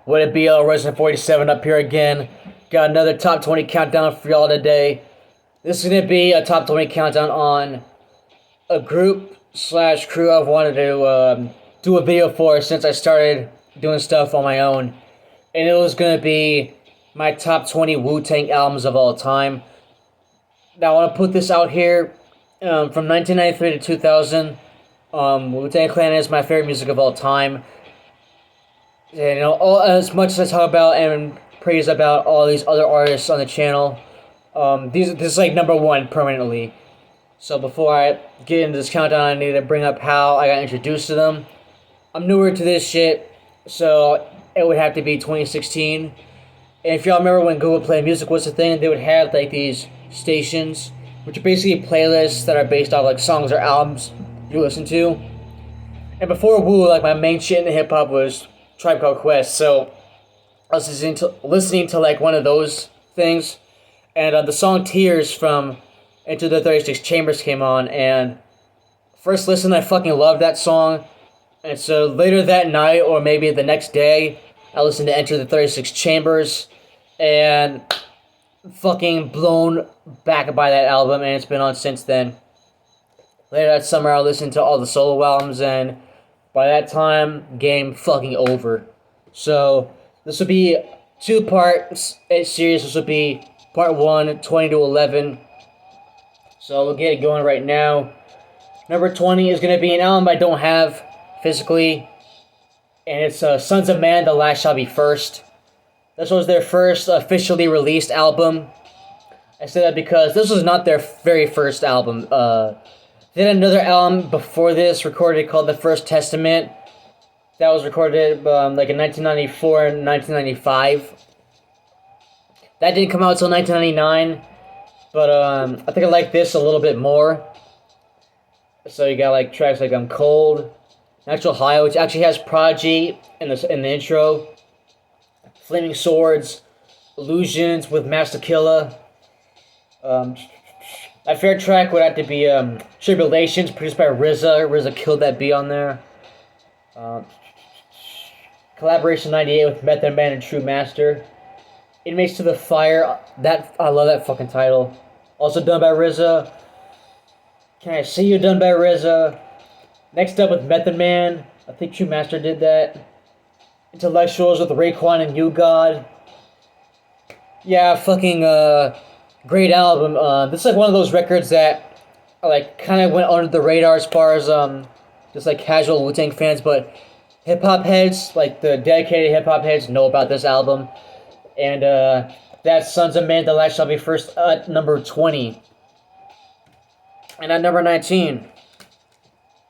Would it be Resident 47 up here again? Got another top 20 countdown for y'all today. This is going to be a top 20 countdown on a group slash crew I've wanted to do a video for since I started doing stuff on my own. And it was going to be my top 20 Wu-Tang albums of all time. Now I want to put this out here from 1993 to 2000. Wu-Tang Clan is my favorite music of all time. And, as much as I talk about and praise about all these other artists on the channel, this is like number one permanently. So before I get into this countdown, I need to bring up how I got introduced to them. I'm newer to this shit, so it would have to be 2016. And if y'all remember when Google Play Music was a thing, they would have like these stations, which are basically playlists that are based off like songs or albums you listen to. And before Wu, like my main shit in hip hop was Tribe Called Quest, so I was listening to like one of those things, and the song Tears from Into the 36 Chambers came on, and first listen I fucking loved that song, and so later that night or maybe the next day I listened to Enter the 36 Chambers, and fucking blown back by that album, and it's been on since then. Later that summer I listened to all the solo albums, and by that time, game fucking over. So, this will be two-part series. This will be part 1, 20 to 11. So, we'll get it going right now. Number 20 is going to be an album I don't have physically. And it's Sons of Man, The Last Shall Be First. This was their first officially released album. I say that because this was not their very first album. They had another album before this recorded called The First Testament. That was recorded like in 1994 and 1995. That didn't come out until 1999. But I think I like this a little bit more. So you got like tracks like I'm Cold, Natural High, which actually has Prodigy in the intro. Flaming Swords, Illusions with Master Killer. My favorite track would have to be Tribulations, produced by RZA. RZA killed that beat on there. Collaboration 98 with Method Man and True Master. Inmates to the Fire. I love that fucking title. Also done by RZA. Can I See You, done by RZA. Next up with Method Man. I think True Master did that. Intellectuals with Raekwon and You God. Yeah, fucking great album. This is like one of those records that like kind of went under the radar as far as just like casual Wu-Tang fans, but hip hop heads, like the dedicated hip hop heads, know about this album. And that's Sons of Man, The Last Shall Be First at number 20. And at number 19,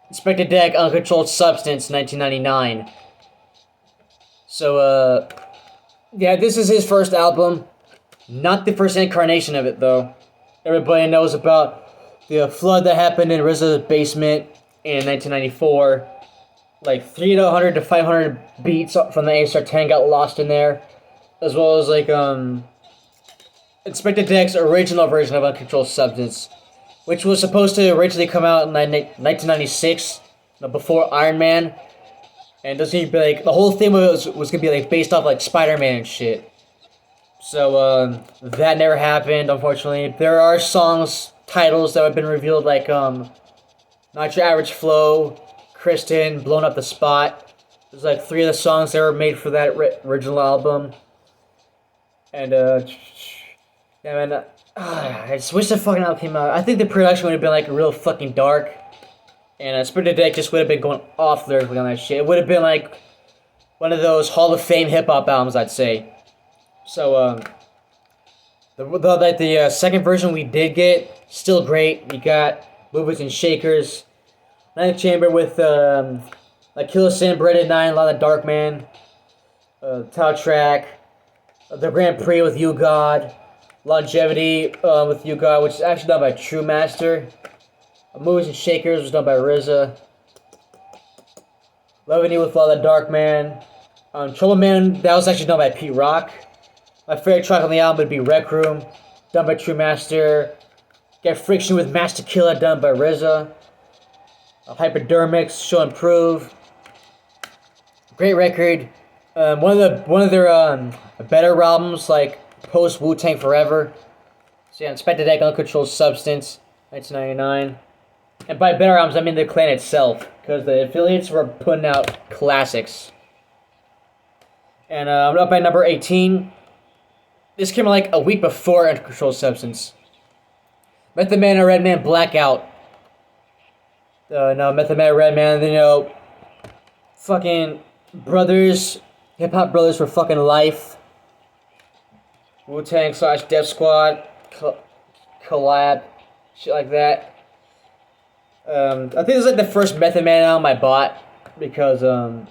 Inspector Deck, Uncontrolled Substance, 1999. So yeah, this is his first album. Not the first incarnation of it, though. Everybody knows about the flood that happened in RZA's basement in 1994. Like 300 to 500 beats from the A-Star 10 got lost in there. As well as, like, Inspector Deck's original version of Uncontrolled Substance, which was supposed to originally come out in 1996, before Iron Man. And doesn't even be like, the whole thing was gonna be, like, based off, like, Spider-Man and shit. So, that never happened, unfortunately. There are songs, titles that have been revealed, like, Not Your Average Flow, Kristen, Blown Up the Spot. There's, like, 3 of the songs that were made for that original album. And, yeah, man, I just wish the fucking album came out. I think the production would have been, like, real fucking dark. And, Spirit of Deck just would have been going off lyrically on that shit. It would have been, like, one of those Hall of Fame hip-hop albums, I'd say. So, the second version we did get, still great. You got Movers and Shakers, Ninth Chamber with, like Killer Sin, Breaded Nine, A Lot of Dark Man, Tao Track, The Grand Prix with You God, Longevity with You God, which is actually done by True Master. Movers and Shakers was done by RZA. Loving You with A Lot of Dark Man. Trouble Man, that was actually done by Pete Rock. My favorite track on the album would be Rec Room, done by True Master. Get Friction with Master Killer, done by RZA. Hypodermics, Show and Prove. Great record. One of their better albums, like post Wu-Tang Forever. So yeah, Inspector Deck, Uncontrolled Substance, 1999. And by better albums, I mean the clan itself, because the affiliates were putting out classics. And I'm up by number 18. This came out like a week before Uncontrolled Substance. Method Man and Redman Blackout. No, Method Man and Redman, fucking brothers, hip hop brothers for fucking life. Wu-Tang / Def Squad collab, shit like that. I think this is like the first Method Man album I bought because I'll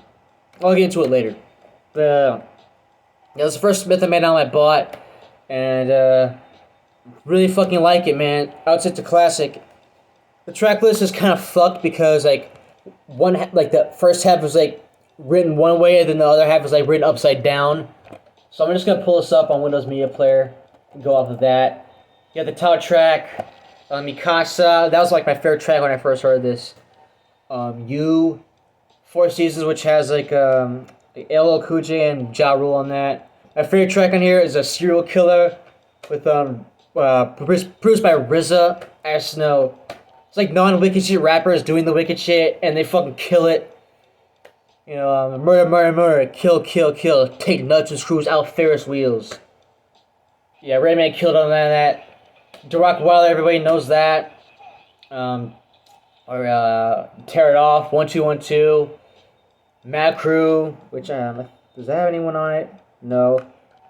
get into it later. It was the first Method Man album I bought, and really fucking like it, man. I would say it's a classic. The track list is kind of fucked because like the first half was like written one way, and then the other half was like written upside down. So I'm just gonna pull this up on Windows Media Player and go off of that. You have the title track, Mikasa. That was like my favorite track when I first heard this. You, Four Seasons, which has like LL Cool J and Ja Rule on that. My favorite track on here is a Serial Killer with produced by RZA. I just know it's like non-wicked shit rappers doing the wicked shit and they fucking kill it. Murder, murder, murder, kill, kill, kill, take nuts and screws out Ferris wheels. Yeah, Redman killed on that. Rock Wilder, everybody knows that. Tear It Off, 1212. Mad Crew, which does that have anyone on it? No.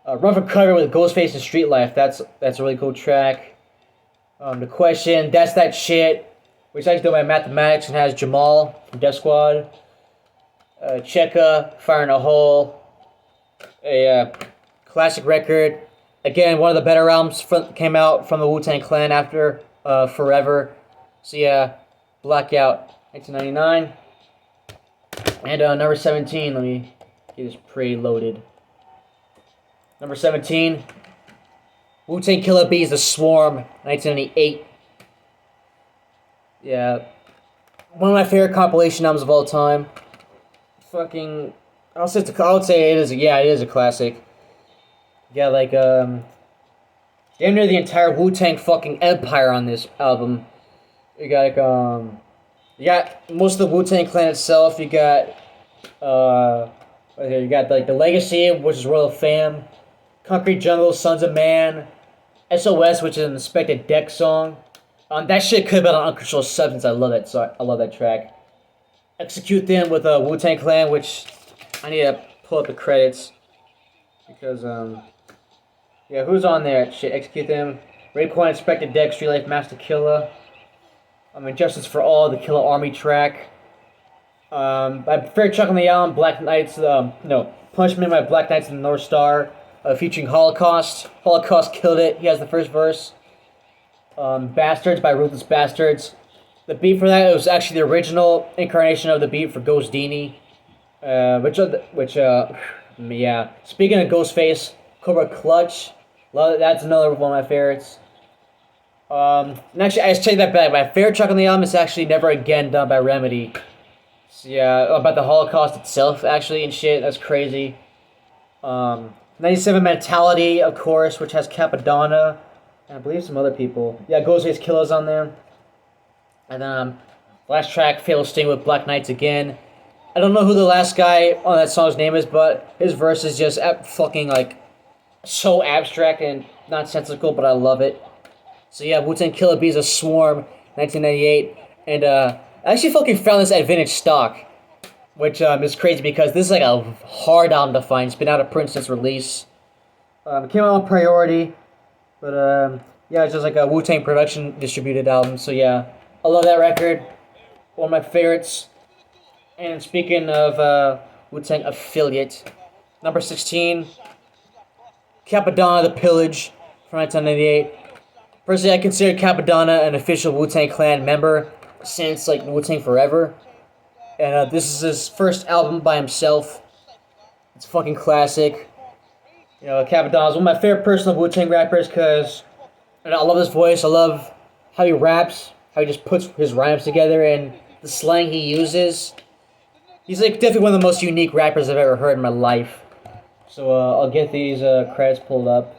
Run for Cover with Ghostface and Street Life. That's a really cool track. The Question, That's That Shit, which is actually done by Mathematics and has Jamal from Def Squad. Cheka, Fire in a Hole. A classic record. Again, one of the better albums came out from the Wu-Tang Clan after Forever. So yeah, Blackout, 1999. And number 17, let me get this preloaded. Number 17, Wu-Tang Killer Bees, The Swarm, 1998. Yeah, one of my favorite compilation albums of all time. Fucking, I would say it is. Yeah, it is a classic. Yeah, like damn near the entire Wu-Tang fucking empire on this album. You got like you got most of the Wu-Tang Clan itself. You got you got like the Legacy, which is Royal Fam, Concrete Jungle, Sons of Man, SOS, which is an Inspector Deck song. That shit could have been on Uncontrolled Substance. I love that song. I love that track. Execute Them with Wu-Tang Clan, which I need to pull up the credits because yeah, who's on there? Shit, Execute Them, Raekwon, Inspector Deck, Street Life, Master Killer. Justice for All, the Killer Army track. My favorite track on the album, Black Knights. Punishment by Black Knights and the North Star, featuring Holocaust. Holocaust killed it. He has the first verse. Bastards by Ruthless Bastards. The beat for that, it was actually the original incarnation of the beat for Ghost Dini. Yeah. Speaking of Ghostface, Cobra Clutch. Love it. That's another one of my favorites. And actually, I just take that back. My favorite track on the album is actually Never Again, done by Remedy. So, yeah, about the Holocaust itself, actually, and shit. That's crazy. 97 Mentality, of course, which has Capadonna, and I believe some other people. Yeah, Ghostface Killer's on there. And then, last track, Fatal Sting with Black Knights again. I don't know who the last guy on that song's name is, but his verse is just fucking, like, so abstract and nonsensical, but I love it. So yeah, Wu-Tang Killer Bees, A Swarm, 1998. And I actually fucking found this at vintage stock, which is crazy because this is like a hard album to find. It's been out of print since release. It came out on Priority, but yeah, it's just like a Wu-Tang production distributed album. So yeah, I love that record. One of my favorites. And speaking of Wu-Tang affiliate, number 16, Capadonna, The Pillage, from 1998. Personally, I consider Capadonna an official Wu-Tang Clan member since like Wu-Tang Forever. And this is his first album by himself. It's a fucking classic. Capadonna is one of my favorite personal Wu-Tang rappers because I love his voice. I love how he raps, how he just puts his rhymes together, and the slang he uses. He's like definitely one of the most unique rappers I've ever heard in my life. So I'll get these credits pulled up.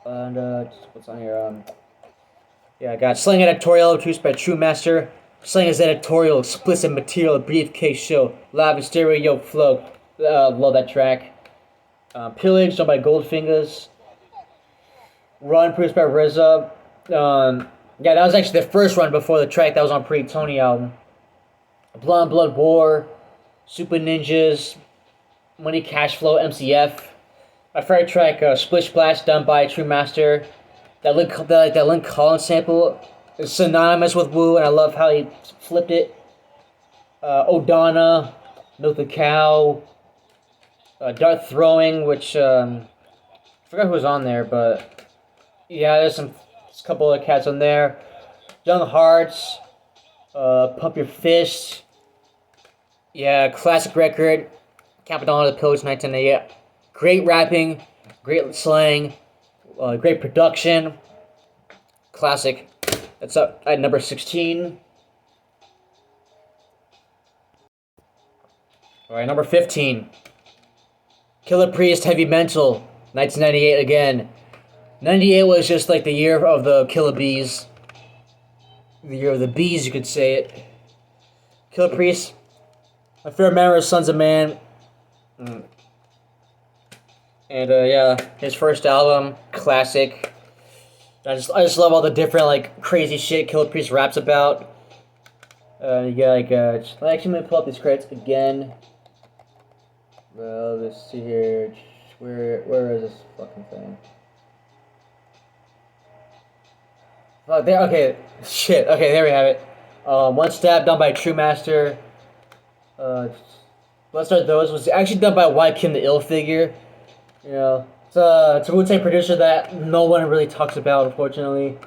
And what's on here? Yeah, I got Slang Editorial, produced by True Master. Slang is editorial, explicit material, briefcase show, live and stereo flow. Love that track. Pillage, done by Goldfingers. Run, produced by RZA. Yeah, that was actually the first run before the track that was on Pre-Tony album. Blonde Blood War, Super Ninjas, Money Cash Flow, MCF. My favorite track, Splish Splash, done by True Master. That Link Collins sample is synonymous with Wu, and I love how he flipped it. O'Donna, Milk the Cow, Dart Throwing, which I forgot who was on there, but yeah, there's a couple of cats on there. Young Hearts, Pump Your Fist, yeah, classic record. Capadonna the Pillage, 1988. Great rapping, great slang, great production. Classic. That's up at number 16. Alright, number 15. Killer Priest, Heavy Mental, 1998 again. 98 was just like the year of the Killer Bees. The year of the bees, you could say it. Killer Priest. My favorite member is Sons of Man. And yeah, his first album, classic. I just love all the different like crazy shit Killer Priest raps about. You got like actually let me pull up these credits again. Well, let's see here. Where is this fucking thing? Oh, there. Okay, shit. Okay, there we have it. One Stab, done by True Master. Let's start those. Was actually done by White Kim the Ill Figure. You know, it's a Wu-Tang producer that no one really talks about, unfortunately.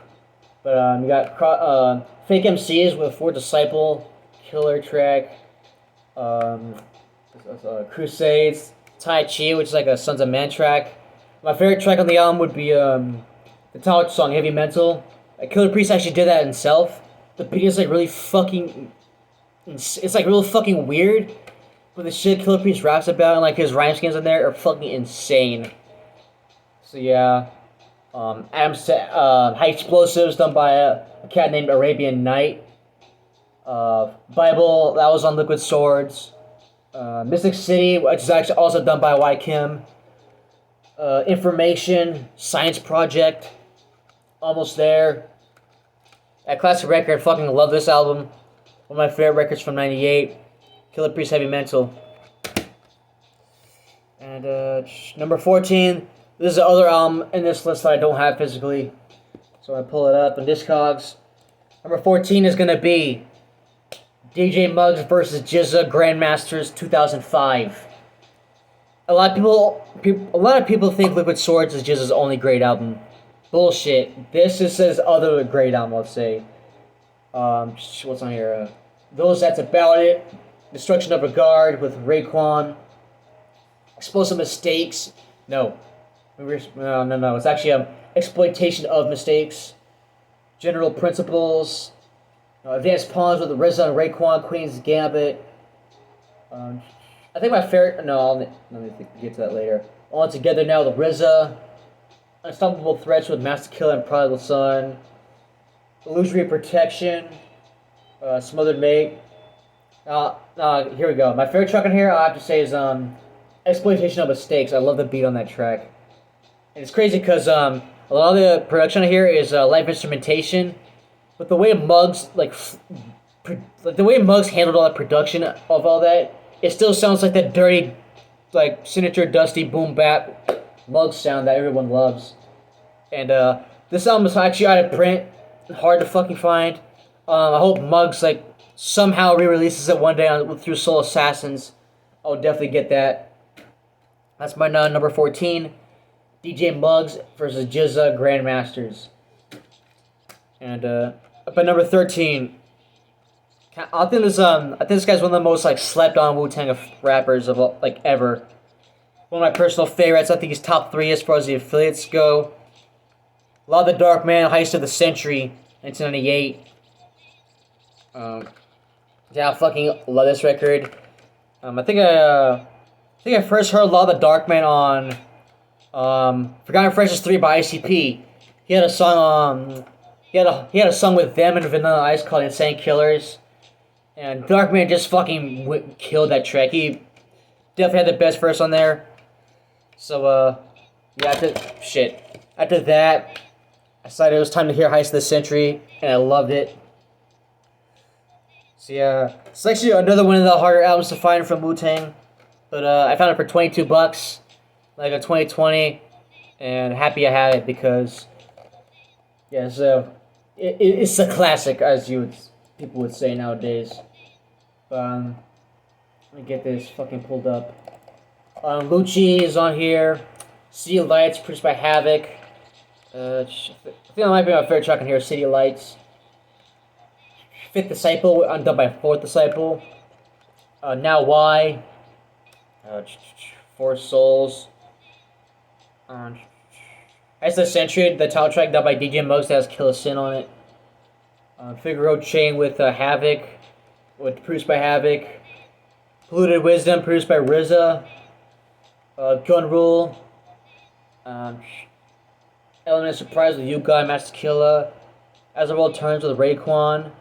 But you got Fake MCs with For Disciple, Killer track. Crusades, Tai Chi, which is like a Sons of Man track. My favorite track on the album would be the title song Heavy Mental. Killer Priest actually did that himself. The beat is like really fucking. It's like real fucking weird. But the shit Killer Priest raps about and like his rhyme schemes in there are fucking insane. So yeah, High Explosives done by a cat named Arabian Night. Bible that was on Liquid Swords. Mystic City, which is actually also done by Y Kim. Information, Science Project, Almost There. That classic record, fucking love this album. One of my favorite records from '98. Killer Priest, Heavy Mental. And number 14. This is the other album in this list that I don't have physically. So I pull it up on Discogs. Number 14 is gonna be DJ Muggs versus GZA Grandmasters 2005. A lot of people think Liquid Swords is GZA's only great album. Bullshit. This is his other great album, let's say. What's on here? Those That's About It. Destruction of Regard with Raekwon. Explosive Mistakes. No. No. It's actually Exploitation of Mistakes. General Principles. Advanced Pawns with RZA and Raekwon. Queen's Gambit. I think my favorite. No, let me get to that later. All Together Now with RZA. Unstoppable Threats with Master Killer and Prodigal Son. Illusory Protection. Smothered Mate. Here we go. My favorite track on here, I have to say, is Exploitation of Mistakes. I love the beat on that track. And it's crazy because a lot of the production on here is live instrumentation. But the way Muggs, the way Muggs handled all the production of all that, it still sounds like that dirty, like, signature dusty boom bap Muggs sound that everyone loves. And this album is actually out of print. Hard to fucking find. I hope Muggs, like, somehow re-releases it one day through Soul Assassins. I'll definitely get that. That's my number 14. DJ Muggs versus GZA Grandmasters. And up at number 13. I think this guy's one of the most like slept on Wu-Tang rappers of like ever. One of my personal favorites. I think he's top 3 as far as the affiliates go. Law of the Dark Man, Heist of the Century, 1998. Yeah, I fucking love this record. I think I think I first heard a lot of the Darkman on Forgotten Friends 3 by ICP. He had a song he had a song with them and Vanilla Ice called Insane Killers. And Darkman just fucking killed that track. He definitely had the best verse on there. So yeah, after that, I decided it was time to hear Heist of the Century, and I loved it. So yeah, it's actually another one of the harder albums to find from Wu-Tang. But I found it for $22, like a 2020, and happy I had it because, yeah, so it's a classic, as people would say nowadays. Let me get this fucking pulled up. Lucci is on here. City Lights, produced by Havoc. I think that might be my favorite track on here, City Lights. Fifth Disciple, undone by Fourth Disciple. Now Why. Four Souls. As the Century, the title track done by DJ Muggs that has Killer Sin on it. Figaro Chain with Havoc, produced by Havoc. Polluted Wisdom, produced by RZA. Gun Rule. Element of Surprise with You Guy, Master Killer. As the World Turns with Raekwon.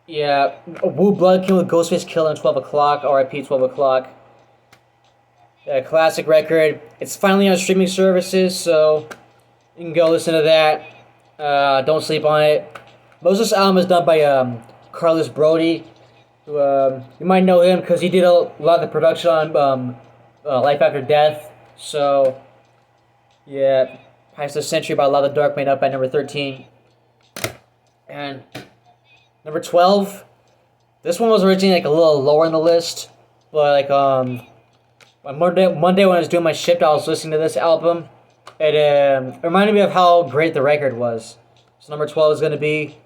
Yeah, Wu Blood King with Ghostface Killer and 12 o'clock, RIP 12 o'clock. Yeah, classic record. It's finally on streaming services, so you can go listen to that. Don't sleep on it. Most of this album is done by Carlos Brody, who you might know him because he did a lot of the production on Life After Death. So, yeah, Heist of the Century by A Lot of Dark made up by number 13. And number 12, this one was originally like a little lower in the list, but like on Monday when I was doing my shift, I was listening to this album. It reminded me of how great the record was. So number 12 is going to be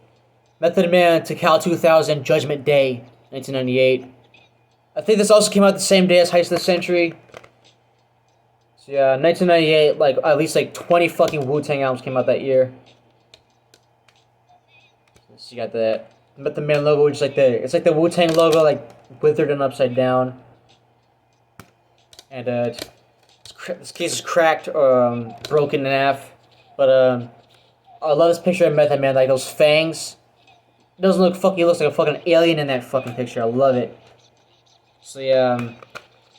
Method Man to Cal 2000 Judgment Day, 1998. I think this also came out the same day as Heist of the Century. So yeah, 1998, like at least like 20 fucking Wu-Tang albums came out that year. So you got the Method Man logo, which is like it's like the Wu-Tang logo, like withered and upside down. And this case is cracked, broken in half. But I love this picture of Method Man, like those fangs. It doesn't look fucking, he looks like a fucking alien in that fucking picture. I love it. So yeah,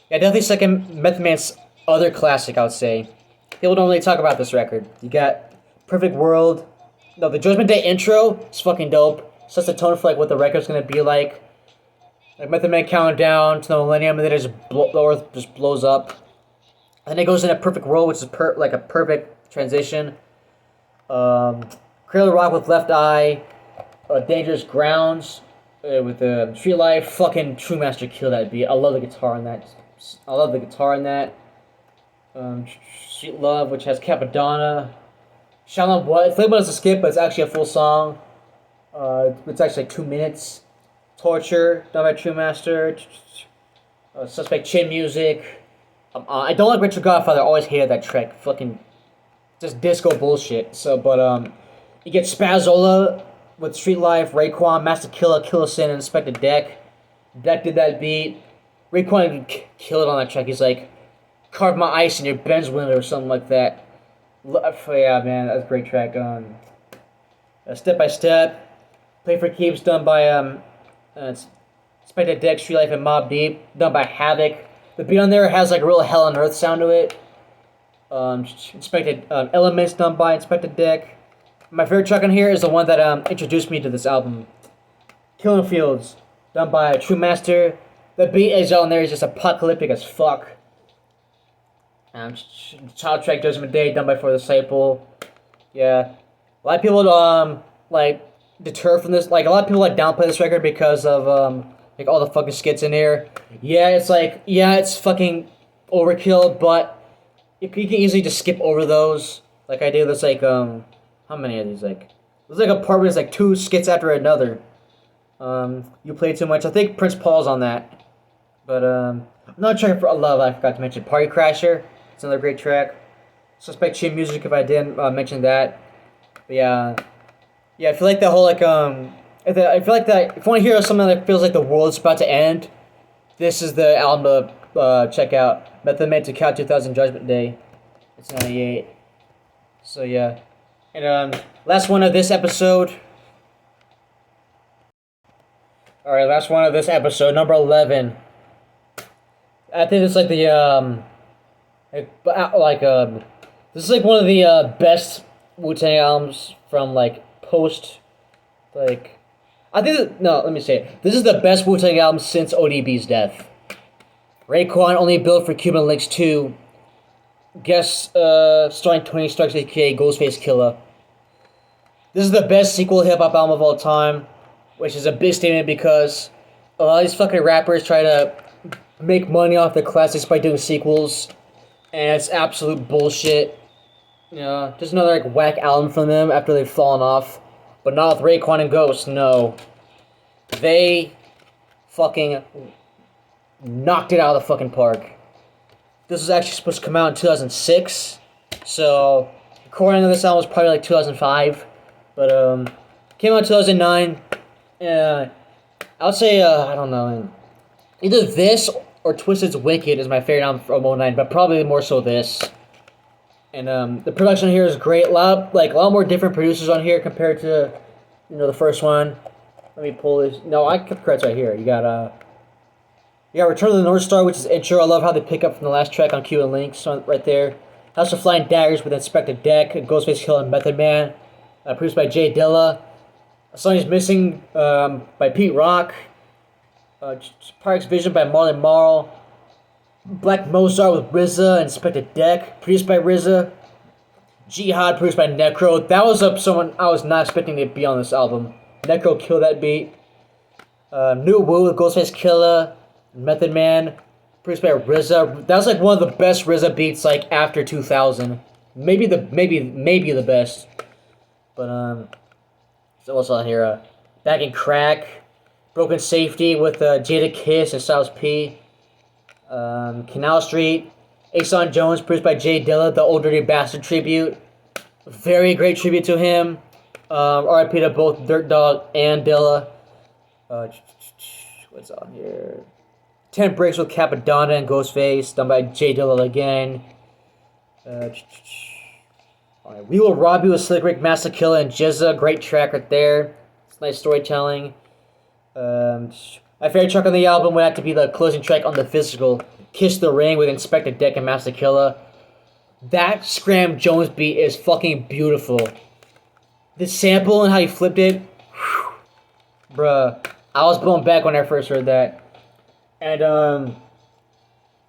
definitely second Method Man's other classic, I would say. People don't really talk about this record. You got Perfect World. No, the Judgment Day intro is fucking dope. Sets the tone for like what the record's gonna be like. Like Method Man counting down to the millennium, and then the earth just blows up. And it goes into Perfect World, which is like a perfect transition. Cradle Rock with Left Eye. Dangerous Grounds with the Street Life. Fucking True Master kill that beat. I love the guitar in that. Street Love, which has Capadonna. Shalom What? Flavor is a skip, but it's actually a full song. It's actually like 2 minutes. Torture, done by True Master. Suspect Chin Music. I don't like Richard Godfather. I always hated that track. Fucking just disco bullshit. So, but you get Spazzola with Street Life, Raekwon, Master Killer, Killer Sin, and Inspector Deck. Deck did that beat. Raekwon killed it on that track. He's like, carve my ice in your Benz window or something like that. Yeah, man, that's a great track. Step by Step, Play for Keeps, done by Inspector Deck, Street Life, and Mobb Deep, done by Havoc. The beat on there has like a real Hell on Earth sound to it. Elements, done by Inspector Deck. My favorite track on here is the one that introduced me to this album. Killing Fields, done by True Master. The beat is on there is just apocalyptic as fuck. Child Track Judgment Day, done by Fourth Disciple. Yeah. A lot of people like deter from this. Like a lot of people like downplay this record because of like all the fucking skits in here. Yeah, it's fucking overkill, but you can easily just skip over those. Like I do. There's like how many of these? Like there's like a part where there's like 2 skits after another. You Play Too Much. I think Prince Paul's on that. But another track for love I forgot to mention. Party Crasher. It's another great track. Suspect Chin Music if I didn't mention that. But yeah, I feel like that whole like I feel like that if you want to hear something that feels like the world's about to end, this is the album to check out Method Man to Count 2000 Judgment Day. It's 98. So yeah. And last one of this episode. Alright, last one of this episode, number 11. I think it's like the this is like one of the best Wu-Tang albums from like post, like, I think no, let me say it. This is the best Wu-Tang album since ODB's death. Raekwon only billed for Cuban Links 2. Guest starring Tony Starks, aka Ghostface Killer. This is the best sequel hip hop album of all time, which is a big statement because a lot of these fucking rappers try to make money off the classics by doing sequels, and it's absolute bullshit. You know, just another like whack album from them after they've fallen off. But not with Raekwon and Ghost, no. They fucking knocked it out of the fucking park. This was actually supposed to come out in 2006, so recording of this album was probably like 2005, but came out in 2009. I would say I don't know, either this or Twisted's Wicked is my favorite album from 09, but probably more so this. And the production here is great. A lot more different producers on here compared to, you know, the first one. Let me pull this. No, I kept the credits right here. You got Return of the North Star, which is intro. I love how they pick up from the last track on Cuban Links right there. House of Flying Daggers with Inspector Deck, Ghostface Killer, and Method Man. Produced by Jay Dilla. A Song Is Missing by Pete Rock. Park's Vision by Marlon Marl. Black Mozart with RZA and Inspector Deck, produced by RZA. Jihad, produced by Necro. That was someone I was not expecting to be on this album. Necro killed that beat. New Wu with Ghostface Killer, Method Man, produced by RZA. That was like one of the best RZA beats like after 2000. Maybe the best. But so what's on here? Back in Crack, Broken Safety with Jada Kiss and Styles P. Canal Street, Ason Jones, produced by Jay Dilla, the Old Dirty Bastard tribute. Very great tribute to him. RIP to both Dirt Dog and Dilla. What's on here? 10 Breaks with Capadonna and Ghostface, done by Jay Dilla again. We Will Rob You with Slick Rick, Master Killer, and Jizza. Great track right there. It's nice storytelling. My favorite track on the album would have to be the closing track on the physical, Kiss the Ring with Inspector Deck and Master Killer. That Scram Jones beat is fucking beautiful. The sample and how he flipped it, whew, bruh, I was blown back when I first heard that. And I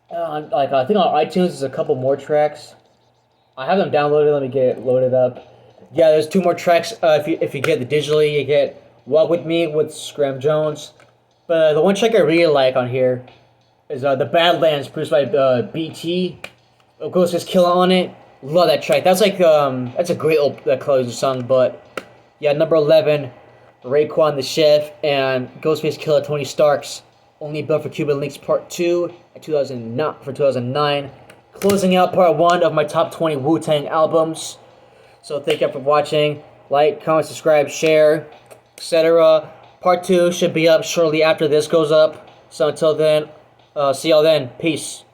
think on iTunes there's a couple more tracks. I have them downloaded. Let me get it loaded up. Yeah, there's 2 more tracks. If you get the digitally, you get Walk With Me with Scram Jones. But the one track I really like on here is the Badlands, produced by BT. Ghostface Killer on it. Love that track. That's like that's a great closing song. But yeah, number 11, Raekwon the Chef and Ghostface Killer, Tony Starks. Only Built for Cuban Links Part 2 for 2009. Closing out Part 1 of my top 20 Wu-Tang albums. So thank you for watching. Like, comment, subscribe, share, etc. Part 2 should be up shortly after this goes up. So until then, see y'all then. Peace.